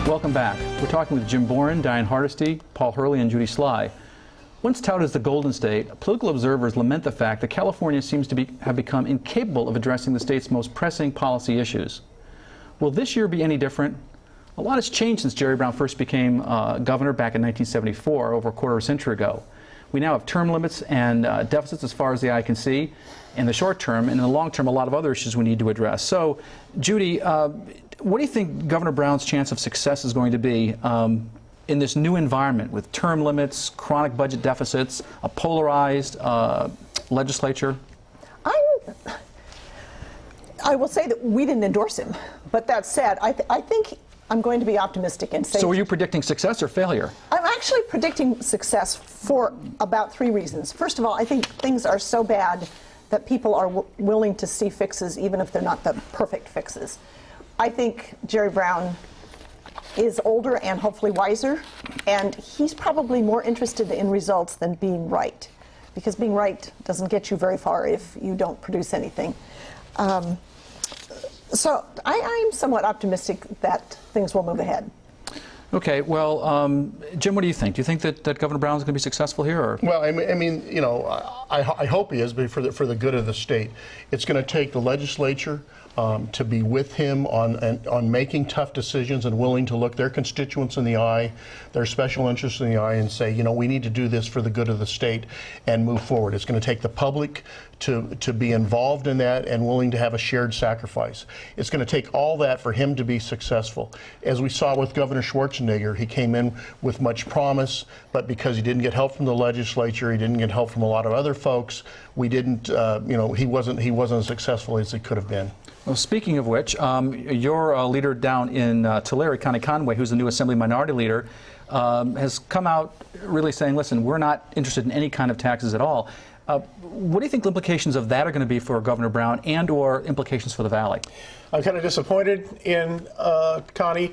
Welcome back. We're talking with Jim Boren, Dianne Hardisty, Paul Hurley, and Judy Sly. Once touted as the Golden State, political observers lament the fact that California seems to have become incapable of addressing the state's most pressing policy issues. Will this year be any different? A lot has changed since Jerry Brown first became governor back in 1974, over a quarter of a century ago. We now have term limits and deficits as far as the eye can see in the short term, and in the long term, a lot of other issues we need to address. So, Judy, what do you think Governor Brown's chance of success is going to be in this new environment with term limits, chronic budget deficits, a polarized legislature? I will say that we didn't endorse him, but that said, I think I'm going to be optimistic and say... So are you predicting success or failure? I'm actually predicting success for about 3 reasons. First of all, I think things are so bad that people are willing to see fixes even if they're not the perfect fixes. I think Jerry Brown is older and hopefully wiser, and he's probably more interested in results than being right, because being right doesn't get you very far if you don't produce anything. So I'm somewhat optimistic that things will move ahead. Okay, well, Jim, what do you think? Do you think that Governor Brown's going to be successul here? Or? Well, I mean, you know, I hope he is, but for the good of the state. It's going to take the legislature to be with him on making tough decisions and willing to look their constituents in the eye, their special interests in the eye, and say, you know, we need to do this for the good of the state and move forward. It's going to take the public to be involved in that and willing to have a shared sacrifice. It's going to take all that for him to be successful. As we saw with Governor Schwarzenegger, he came in with much promise, but because he didn't get help from the legislature, he didn't get help from a lot of other folks, we didn't, you know, he wasn't as successful as he could have been. Well, speaking of which, your leader down in Tulare, Connie Conway, who's the new Assembly Minority Leader, has come out really saying, listen, we're not interested in any kind of taxes at all. What do you think the implications of that are going to be for Governor Brown and or implications for the Valley? I'm kind of disappointed in Connie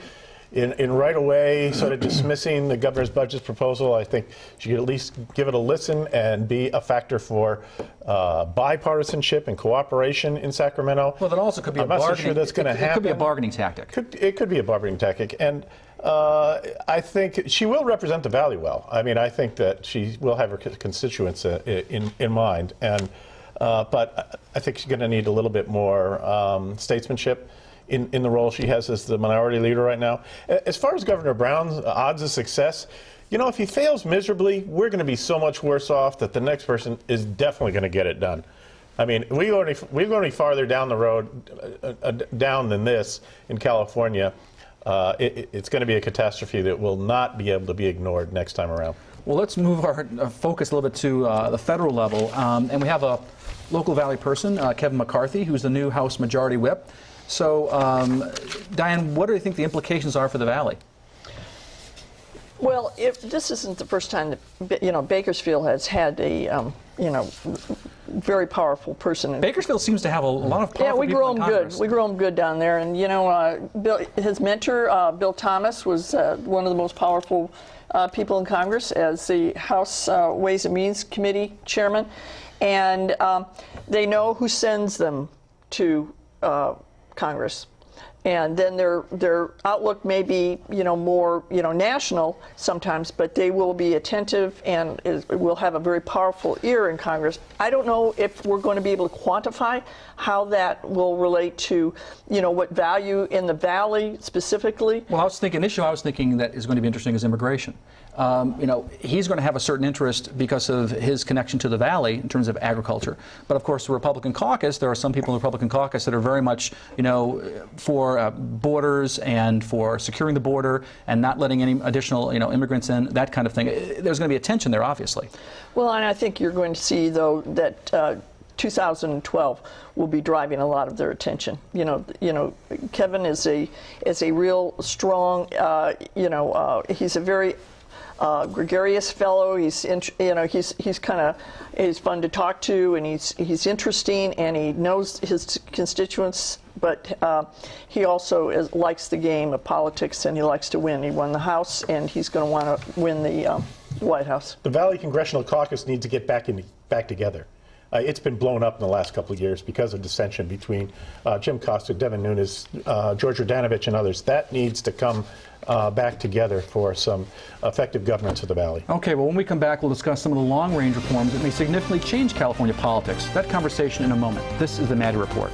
in right away sort of dismissing the governor's budget proposal. I think she could at least give it a listen and be a factor for bipartisanship and cooperation in Sacramento. Well, that also could be I'm not so sure that's going to happen. It could be a bargaining tactic. It could be a bargaining tactic. And I think she will represent the Valley well. I mean, I think that she will have her constituents in mind. And but I think she's going to need a little bit more statesmanship in the role she has as the minority leader right now. As far as Governor Brown's odds of success, you know, if he fails miserably, we're going to be so much worse off that the next person is definitely going to get it done. I mean, we're going to be farther down the road down than this in California. It's going to be a catastrophe that will not be able to be ignored next time around. Well, let's move our focus a little bit to the federal level. And we have a local Valley person, Kevin McCarthy, who's the new House Majority Whip. So, Dianne, what do you think the implications are for the Valley? Well, if this isn't the first time that, you know, Bakersfield has had a, you know, very powerful person. Bakersfield seems to have a lot of powerful people in Congress. Yeah, we grow them good. We grow them good down there. And, you know, his mentor, Bill Thomas, was one of the most powerful people in Congress as the House Ways and Means Committee chairman. And they know who sends them to Congress. And then their outlook may be, you know, more, you know, national sometimes, but they will be attentive and will have a very powerful ear in Congress. I don't know if we're going to be able to quantify how that will relate to, you know, what value in the Valley specifically. Well, an issue I was thinking that is going to be interesting is immigration. You know, he's going to have a certain interest because of his connection to the Valley in terms of agriculture. But of course, the Republican caucus, there are some people in the Republican caucus that are very much, you know, for borders and for securing the border and not letting any additional, you know, immigrants in, that kind of thing. There's going to be a tension there, obviously. Well, and I think you're going to see, though, that 2012 will be driving a lot of their attention. You know, Kevin is a real strong, you know, he's a very gregarious fellow. He's he's fun to talk to, and he's interesting, and he knows his constituents. But he also likes the game of politics, and he likes to win. He won the House, and he's going to want to win the White House. The Valley Congressional Caucus needs to get back together. It's been blown up in the last couple of years because of dissension between Jim Costa, Devin Nunes, George Radanovich, and others. That needs to come back together for some effective governance of the Valley. Okay, well, when we come back, we'll discuss some of the long-range reforms that may significantly change California politics. That conversation in a moment. This is the Maddy Report.